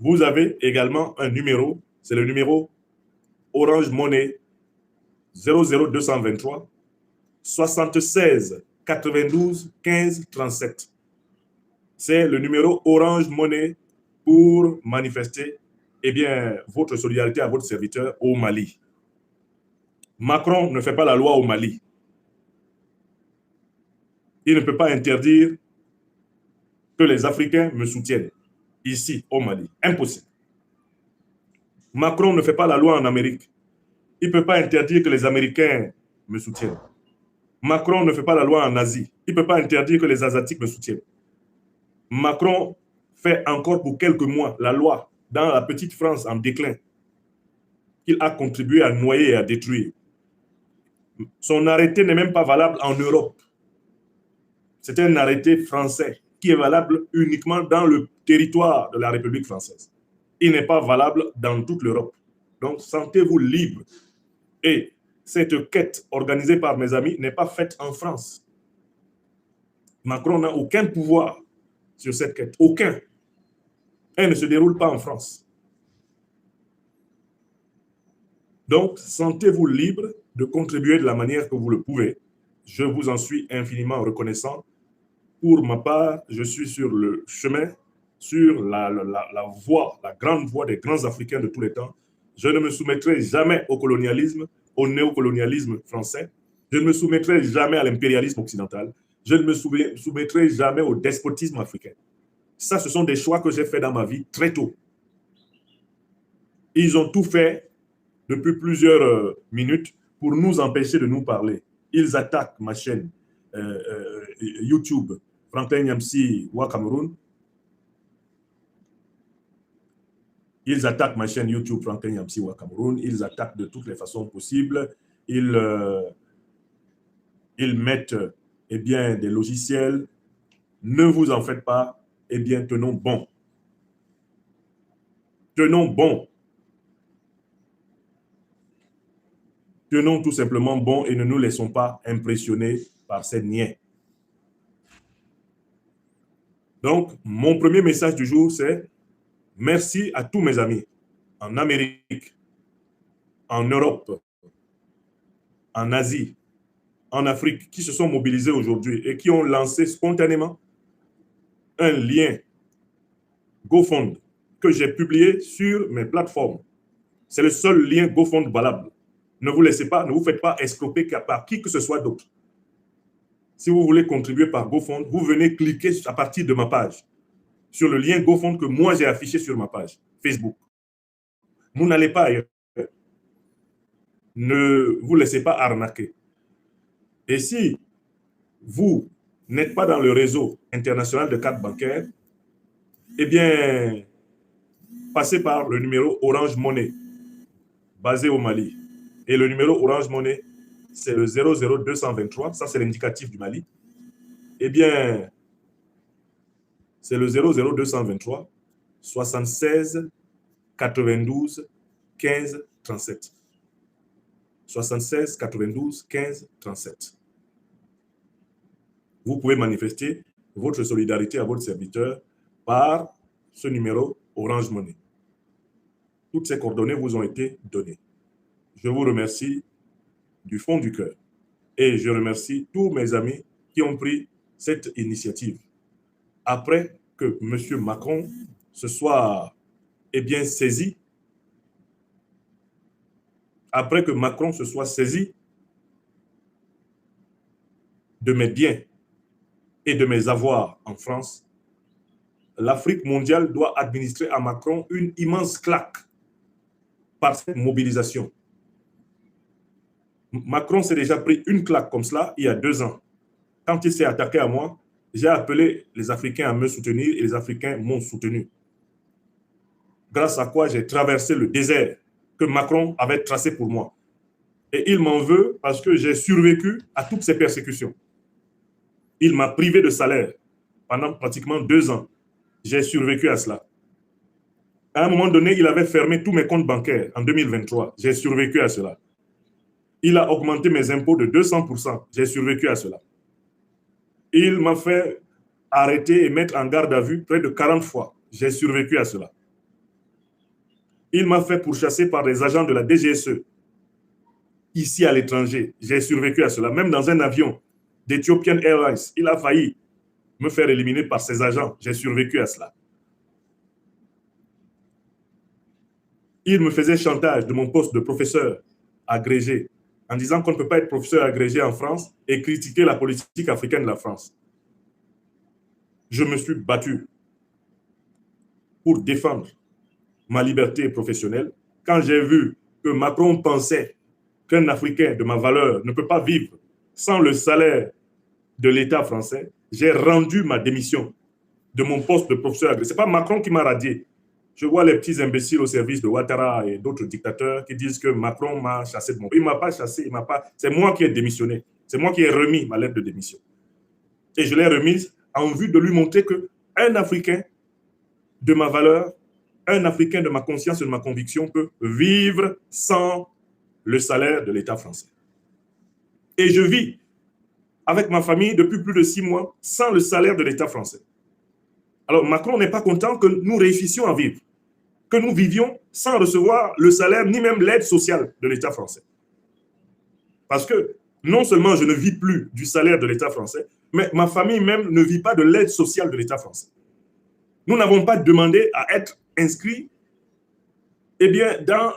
Vous avez également un numéro, c'est le numéro Orange Money 00223 76 92 15 37. C'est le numéro Orange Money pour manifester votre solidarité à votre serviteur au Mali. Macron ne fait pas la loi au Mali. Il ne peut pas interdire que les Africains me soutiennent ici au Mali. Impossible. Macron ne fait pas la loi en Amérique. Il ne peut pas interdire que les Américains me soutiennent. Macron ne fait pas la loi en Asie. Il ne peut pas interdire que les Asiatiques me soutiennent. Macron fait encore pour quelques mois la loi dans la petite France en déclin qu'il a contribué à noyer et à détruire. Son arrêté n'est même pas valable en Europe. C'est un arrêté français qui est valable uniquement dans le territoire de la République française. Il n'est pas valable dans toute l'Europe. Donc, sentez-vous libre. Et cette quête organisée par mes amis n'est pas faite en France. Macron n'a aucun pouvoir sur cette quête. Aucun. Elle ne se déroule pas en France. Donc, sentez-vous libre de contribuer de la manière que vous le pouvez. Je vous en suis infiniment reconnaissant. Pour ma part, je suis sur le chemin, sur la voie, la grande voie des grands Africains de tous les temps. Je ne me soumettrai jamais au colonialisme, au néocolonialisme français. Je ne me soumettrai jamais à l'impérialisme occidental. Je ne me soumettrai jamais au despotisme africain. Ça, ce sont des choix que j'ai faits dans ma vie très tôt. Ils ont tout fait depuis plusieurs minutes pour nous empêcher de nous parler. Ils attaquent ma chaîne YouTube, Franklin Nyamsi Wa Cameroun. Ils attaquent ma chaîne YouTube, Franklin Nyamsi Wa Cameroun. Ils attaquent de toutes les façons possibles. Ils mettent des logiciels. Ne vous en faites pas. Tenons bon. Tenons bon. Tenons tout simplement bon et ne nous laissons pas impressionner par ces niais. Donc, mon premier message du jour, c'est merci à tous mes amis en Amérique, en Europe, en Asie, en Afrique, qui se sont mobilisés aujourd'hui et qui ont lancé spontanément un lien GoFund que j'ai publié sur mes plateformes. C'est le seul lien GoFund valable. Ne vous laissez pas, ne vous faites pas escroquer par qui que ce soit d'autre. Si vous voulez contribuer par GoFund, vous venez cliquer à partir de ma page, sur le lien GoFund que moi j'ai affiché sur ma page Facebook. Vous n'allez pas ailleurs. Ne vous laissez pas arnaquer. Et si vous n'êtes pas dans le réseau international de cartes bancaires, passez par le numéro Orange Money, basé au Mali. Et le numéro Orange Money, c'est le 00223, ça c'est l'indicatif du Mali. C'est le 00223 76 92 15 37. 76 92 15 37. Vous pouvez manifester votre solidarité à votre serviteur par ce numéro Orange Money. Toutes ces coordonnées vous ont été données. Je vous remercie du fond du cœur. Et je remercie tous mes amis qui ont pris cette initiative. Après que M. Macron se soit saisi, après que Macron se soit saisi de mes biens et de mes avoirs en France, l'Afrique mondiale doit administrer à Macron une immense claque par cette mobilisation. Macron s'est déjà pris une claque comme cela il y a 2 ans. Quand il s'est attaqué à moi, j'ai appelé les Africains à me soutenir et les Africains m'ont soutenu. Grâce à quoi j'ai traversé le désert que Macron avait tracé pour moi. Et il m'en veut parce que j'ai survécu à toutes ces persécutions. Il m'a privé de salaire pendant pratiquement 2 ans. J'ai survécu à cela. À un moment donné, il avait fermé tous mes comptes bancaires en 2023. J'ai survécu à cela. Il a augmenté mes impôts de 200%. J'ai survécu à cela. Il m'a fait arrêter et mettre en garde à vue près de 40 fois. J'ai survécu à cela. Il m'a fait pourchasser par des agents de la DGSE, ici à l'étranger. J'ai survécu à cela. Même dans un avion d'Ethiopian Airlines, il a failli me faire éliminer par ses agents. J'ai survécu à cela. Il me faisait chantage de mon poste de professeur agrégé en disant qu'on ne peut pas être professeur agrégé en France et critiquer la politique africaine de la France. Je me suis battu pour défendre ma liberté professionnelle. Quand j'ai vu que Macron pensait qu'un Africain de ma valeur ne peut pas vivre sans le salaire de l'État français, j'ai rendu ma démission de mon poste de professeur agrégé. Ce n'est pas Macron qui m'a radié. Je vois les petits imbéciles au service de Ouattara et d'autres dictateurs qui disent que Macron m'a chassé de mon... Il ne m'a pas chassé, c'est moi qui ai démissionné. C'est moi qui ai remis ma lettre de démission. Et je l'ai remise en vue de lui montrer qu'un Africain de ma valeur, un Africain de ma conscience et de ma conviction peut vivre sans le salaire de l'État français. Et je vis avec ma famille depuis plus de 6 mois sans le salaire de l'État français. Alors Macron n'est pas content que nous réussissions à vivre, que nous vivions sans recevoir le salaire ni même l'aide sociale de l'État français. Parce que non seulement je ne vis plus du salaire de l'État français, mais ma famille même ne vit pas de l'aide sociale de l'État français. Nous n'avons pas demandé à être inscrits, eh bien, dans,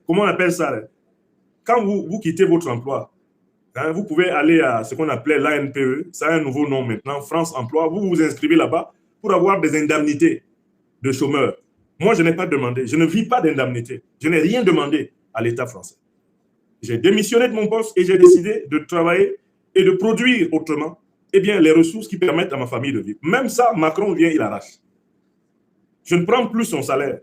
comment on appelle ça? Quand vous quittez votre emploi, hein, vous pouvez aller à ce qu'on appelait l'ANPE, ça a un nouveau nom maintenant, France Emploi, vous vous inscrivez là-bas pour avoir des indemnités de chômeurs. Moi, je n'ai pas demandé, je ne vis pas d'indemnité, je n'ai rien demandé à l'État français. J'ai démissionné de mon poste et j'ai décidé de travailler et de produire autrement, eh bien, les ressources qui permettent à ma famille de vivre. Même ça, Macron vient, il arrache. Je ne prends plus son salaire,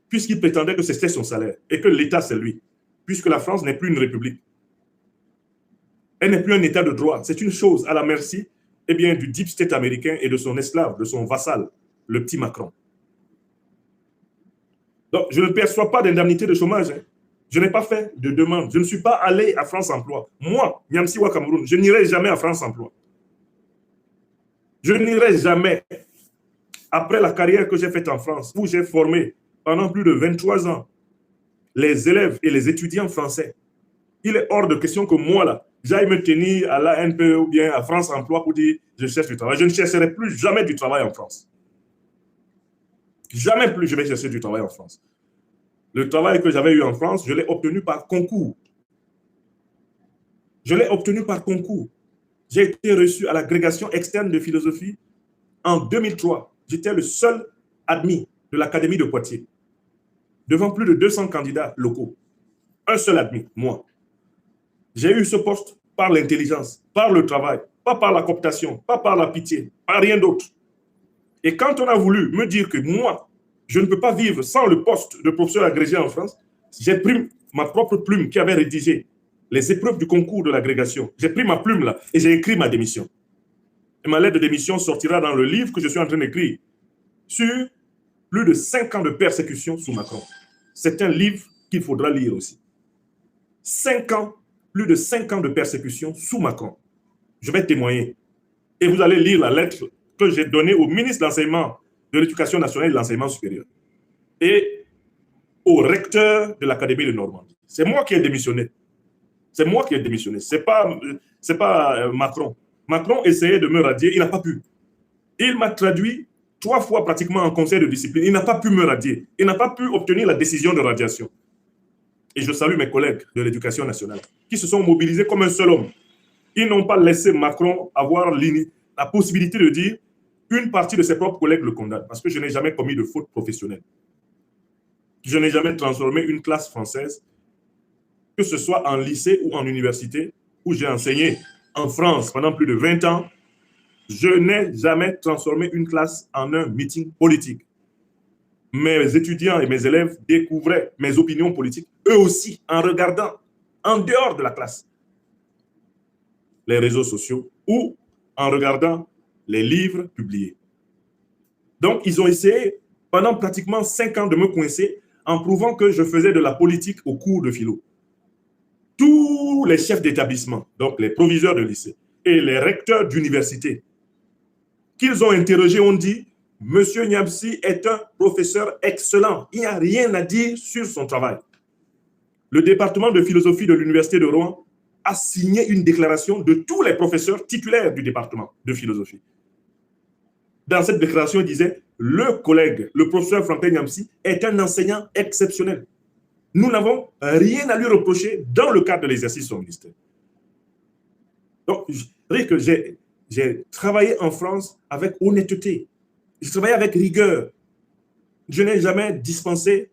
puisqu'il prétendait que c'était son salaire et que l'État, c'est lui, puisque la France n'est plus une république. Elle n'est plus un État de droit. C'est une chose à la merci, eh bien, du deep state américain et de son esclave, de son vassal, le petit Macron. Donc, je ne perçois pas d'indemnité de chômage. Hein. Je n'ai pas fait de demande. Je ne suis pas allé à France Emploi. Moi, Nyamsiwa Cameroun, je n'irai jamais à France Emploi. Je n'irai jamais. Après la carrière que j'ai faite en France, où j'ai formé pendant plus de 23 ans les élèves et les étudiants français, il est hors de question que moi, là, j'aille me tenir à l'ANPE ou bien à France Emploi pour dire je cherche du travail. Je ne chercherai plus jamais du travail en France. Jamais plus je vais chercher du travail en France. Le travail que j'avais eu en France, je l'ai obtenu par concours. Je l'ai obtenu par concours. J'ai été reçu à l'agrégation externe de philosophie en 2003. J'étais le seul admis de l'Académie de Poitiers, devant plus de 200 candidats locaux. Un seul admis, moi. J'ai eu ce poste par l'intelligence, par le travail, pas par la cooptation, pas par la pitié, par rien d'autre. Et quand on a voulu me dire que moi, je ne peux pas vivre sans le poste de professeur agrégé en France, j'ai pris ma propre plume qui avait rédigé les épreuves du concours de l'agrégation. J'ai pris ma plume là et j'ai écrit ma démission. Et ma lettre de démission sortira dans le livre que je suis en train d'écrire sur plus de 5 ans de persécution sous Macron. C'est un livre qu'il faudra lire aussi. 5 ans, plus de 5 ans de persécution sous Macron. Je vais témoigner. Et vous allez lire la lettre que j'ai donnée au ministre de l'Enseignement, de l'Éducation nationale et de l'Enseignement supérieur et au recteur de l'Académie de Normandie. C'est moi qui ai démissionné. C'est moi qui ai démissionné. Ce n'est pas Macron. Macron essayait de me radier, il n'a pas pu. Il m'a traduit 3 fois pratiquement en conseil de discipline. Il n'a pas pu me radier. Il n'a pas pu obtenir la décision de radiation. Et je salue mes collègues de l'Éducation nationale qui se sont mobilisés comme un seul homme. Ils n'ont pas laissé Macron avoir la possibilité de dire une partie de ses propres collègues le condamnent parce que je n'ai jamais commis de faute professionnelle. Je n'ai jamais transformé une classe française, que ce soit en lycée ou en université, où j'ai enseigné en France pendant plus de 20 ans. Je n'ai jamais transformé une classe en un meeting politique. Mes étudiants et mes élèves découvraient mes opinions politiques, eux aussi, en regardant en dehors de la classe les réseaux sociaux ou en regardant les livres publiés. Donc, ils ont essayé pendant pratiquement 5 ans de me coincer en prouvant que je faisais de la politique au cours de philo. Tous les chefs d'établissement, donc les proviseurs de lycée et les recteurs d'université qu'ils ont interrogés ont dit Monsieur Niamsi est un professeur excellent. Il n'y a rien à dire sur son travail. Le département de philosophie de l'Université de Rouen a signé une déclaration de tous les professeurs titulaires du département de philosophie. Dans cette déclaration, il disait « Le collègue, le professeur Franklin Niamsi, est un enseignant exceptionnel. Nous n'avons rien à lui reprocher dans le cadre de l'exercice de son ministère. » Donc, je dirais que j'ai travaillé en France avec honnêteté. J'ai travaillé avec rigueur. Je n'ai jamais dispensé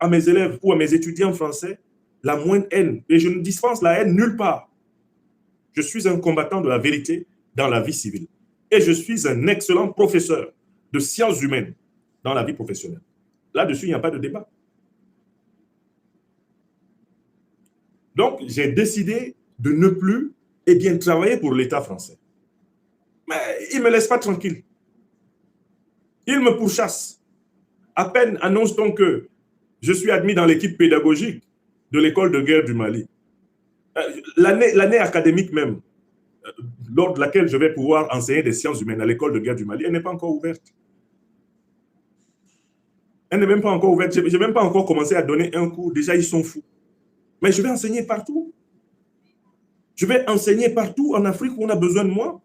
à mes élèves ou à mes étudiants français la moindre haine. Et je ne dispense la haine nulle part. Je suis un combattant de la vérité dans la vie civile. Et je suis un excellent professeur de sciences humaines dans la vie professionnelle. Là-dessus, il n'y a pas de débat. Donc, j'ai décidé de ne plus travailler pour l'État français. Mais il ne me laisse pas tranquille. Il me pourchasse. À peine annonce-t-on que je suis admis dans l'équipe pédagogique de l'école de guerre du Mali. L'année académique même, lors de laquelle je vais pouvoir enseigner des sciences humaines à l'école de guerre du Mali, elle n'est pas encore ouverte. Elle n'est même pas encore ouverte. Je n'ai même pas encore commencé à donner un cours. Déjà, ils sont fous. Mais je vais enseigner partout. Je vais enseigner partout en Afrique où on a besoin de moi.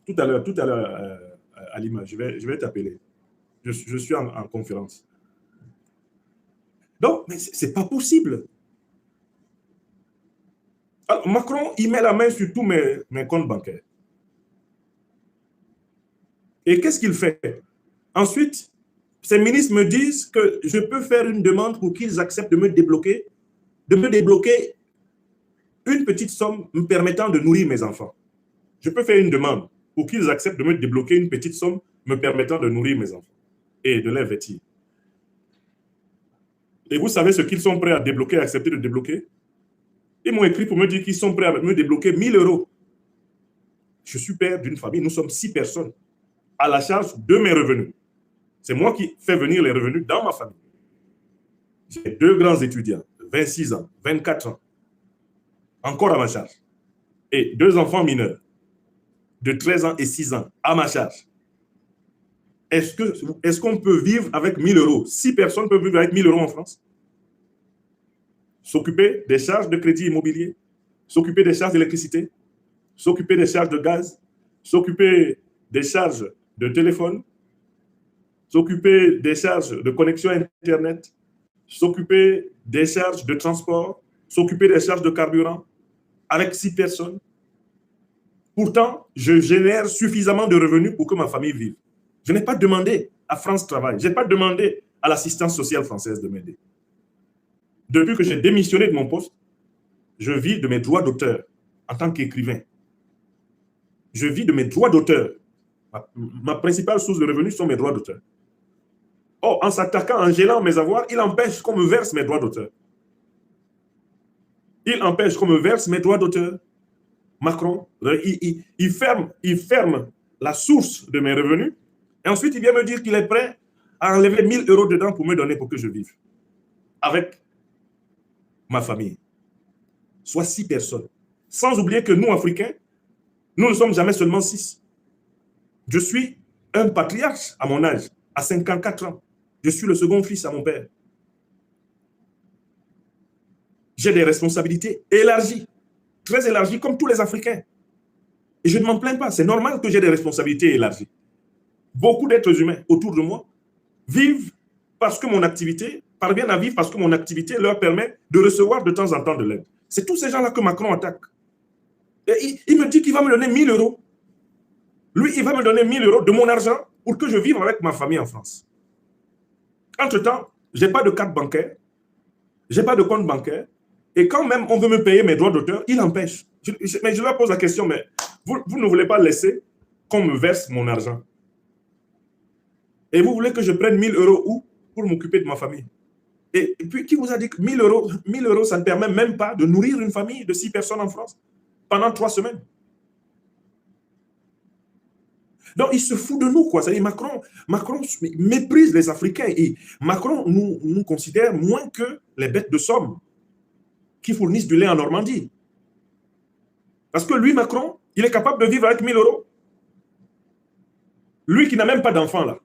Tout à l'heure, Alima, je vais t'appeler. Je suis en conférence. Donc, mais ce n'est pas possible. Alors, Macron, il met la main sur tous mes comptes bancaires. Et qu'est-ce qu'il fait? Ensuite, ces ministres me disent que je peux faire une demande pour qu'ils acceptent de me débloquer une petite somme me permettant de nourrir mes enfants. Je peux faire une demande pour qu'ils acceptent de me débloquer une petite somme me permettant de nourrir mes enfants et de les vêtir. Et vous savez ce qu'ils sont prêts à débloquer, à accepter de débloquer? Ils m'ont écrit pour me dire qu'ils sont prêts à me débloquer 1 000 €. Je suis père d'une famille, nous sommes 6 personnes à la charge de mes revenus. C'est moi qui fais venir les revenus dans ma famille. J'ai 2 grands étudiants, 26 ans, 24 ans, encore à ma charge. Et 2 enfants mineurs, de 13 ans et 6 ans, à ma charge. Est-ce qu'on peut vivre avec 1 000 €? 6 personnes peuvent vivre avec 1 000 € en France? S'occuper des charges de crédit immobilier, s'occuper des charges d'électricité, s'occuper des charges de gaz, s'occuper des charges de téléphone, s'occuper des charges de connexion Internet, s'occuper des charges de transport, s'occuper des charges de carburant, avec 6 personnes. Pourtant, je génère suffisamment de revenus pour que ma famille vive. Je n'ai pas demandé à France Travail, je n'ai pas demandé à l'assistance sociale française de m'aider. Depuis que j'ai démissionné de mon poste, je vis de mes droits d'auteur en tant qu'écrivain. Je vis de mes droits d'auteur. Ma principale source de revenus sont mes droits d'auteur. Or, en s'attaquant, en gelant mes avoirs, il empêche qu'on me verse mes droits d'auteur. Il empêche qu'on me verse mes droits d'auteur. Macron, il ferme la source de mes revenus et ensuite il vient me dire qu'il est prêt à enlever 1 000 € dedans pour me donner pour que je vive avec ma famille. Soit 6 personnes. Sans oublier que nous, Africains, nous ne sommes jamais seulement 6. Je suis un patriarche à mon âge, à 54 ans. Je suis le second fils à mon père. J'ai des responsabilités élargies, très élargies, comme tous les Africains. Et je ne m'en plains pas. C'est normal que j'ai des responsabilités élargies. Beaucoup d'êtres humains autour de moi vivent parce que mon activité, parviennent à vivre parce que mon activité leur permet de recevoir de temps en temps de l'aide. C'est tous ces gens-là que Macron attaque. Et il me dit qu'il va me donner 1 000 €. Lui, il va me donner 1 000 € de mon argent pour que je vive avec ma famille en France. Entre-temps, je n'ai pas de carte bancaire, je n'ai pas de compte bancaire, et quand même on veut me payer mes droits d'auteur, il empêche. Mais je leur pose la question, mais vous ne voulez pas laisser qu'on me verse mon argent? Et vous voulez que je prenne 1 000 € où pour m'occuper de ma famille? Et puis, qui vous a dit que 1 000 €, ça ne permet même pas de nourrir une famille de 6 personnes en France pendant 3 semaines? Donc, il se fout de nous, quoi. C'est-à-dire, Macron méprise les Africains et Macron nous considère moins que les bêtes de somme qui fournissent du lait en Normandie. Parce que lui, Macron, il est capable de vivre avec 1 000 €. Lui qui n'a même pas d'enfant là.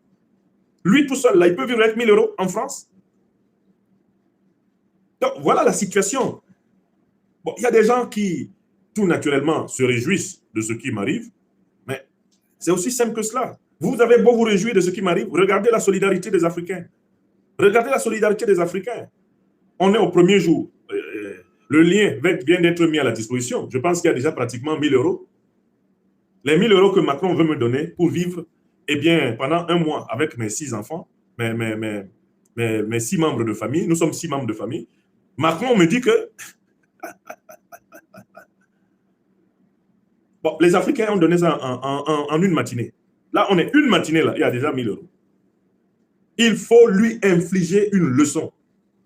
Lui tout seul là, il peut vivre avec 1 000 € en France. Donc voilà la situation. Bon, il y a des gens qui, tout naturellement, se réjouissent de ce qui m'arrive, mais c'est aussi simple que cela. Vous avez beau vous réjouir de ce qui m'arrive, regardez la solidarité des Africains. Regardez la solidarité des Africains. On est au premier jour. Le lien vient d'être mis à la disposition. Je pense qu'il y a déjà pratiquement 1 000 €. Les 1 000 € que Macron veut me donner pour vivre, eh bien, pendant 1 mois avec mes 6 enfants, mes 6 membres de famille, nous sommes 6 membres de famille, Macron me dit que bon, les Africains ont donné ça en une matinée. Là, on est une matinée, là, il y a déjà 1 000 €. Il faut lui infliger une leçon.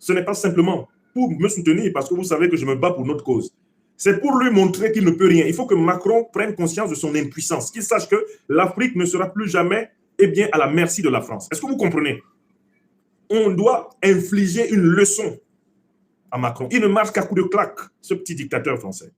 Ce n'est pas simplement pour me soutenir parce que vous savez que je me bats pour notre cause. C'est pour lui montrer qu'il ne peut rien. Il faut que Macron prenne conscience de son impuissance, qu'il sache que l'Afrique ne sera plus jamais à la merci de la France. Est-ce que vous comprenez? On doit infliger une leçon à Macron. Il ne marche qu'à coup de claque, ce petit dictateur français.